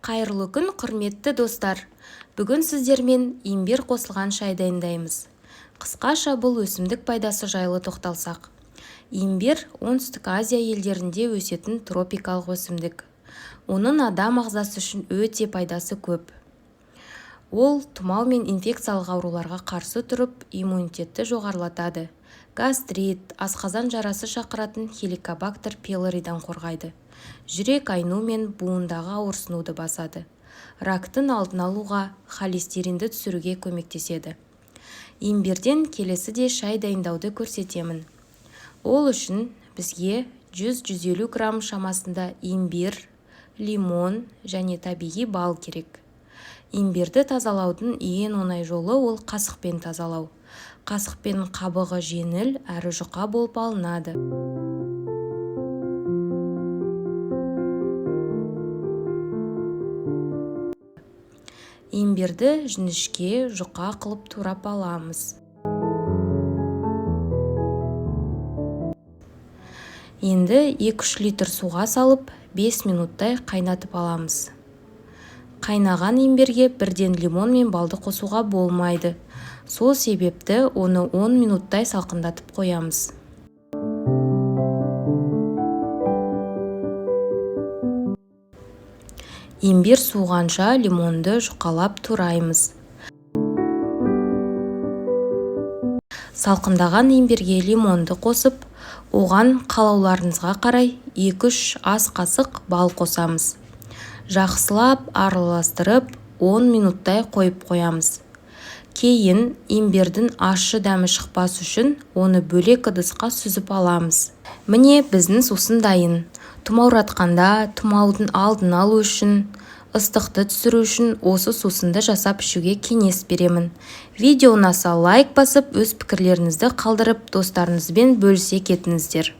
Қайырлы күн, құрметті достар. Бүгін сіздермен имбир қосылған шай дайындаймыз. Қысқаша бұл өсімдік пайдасы жайлы тоқталсақ. Имбир Оңтүстік Азия елдерінде өсетін тропикалық өсімдік. Оның адам ағзасы үшін өте пайдасы көп. Ол тұмау мен инфекциялық ауруларға қарсы тұрып, иммунитетті жоғарылатады. Гастрит, асқазан жарасы шақыратын хеликобактер пилоридан қорғайды. Жүрек айну мен буындағы ауырсынуды басады. Рактың алдын алуға, холестеринді түсіруге көмектеседі. Имбирден келесіде шай дайындауды көрсетемін. Ол үшін бізге 100-150 грамм шамасында имбир, лимон және табиғи бал керек. Имбирді тазалаудың ең оңай жолы ол қасықпен тазалау. Қасықпен қабығы жеңіл әрі жұқа болып алынады. Имбирді жіңішке, жұқа қылып турап аламыз. Енді 2-3 литр суға салып, 5 минуттай қайнатып аламыз. Қайнаған имбирге бірден лимон мен балды қосуға болмайды. Сол себепті оны 10 минуттай салқындатып қоямыз. Имбир суығанша лимонды жұқалап тураймыз. Салқындаған имбирге лимонды қосып, оған қалауларыңызға қарай 2-3 ас қасық бал қосамыз. Жақсылап араластырып 10 минуттай қойып қоямыз. Кейін имбирдің ащы дәмі шықпас үшін оны бөлек ыдысқа сүзіп аламыз. Міне біздің сусын дайын. Тұмауратқанда тұмаудың алдын алу үшін, ыстықты түсіру үшін осы сусынды жасап ішуге кеңес беремін. Видео ұнаса лайк басып, өз пікірлеріңізді қалдырып, достарыңызбен бөлісе кетіңіздер.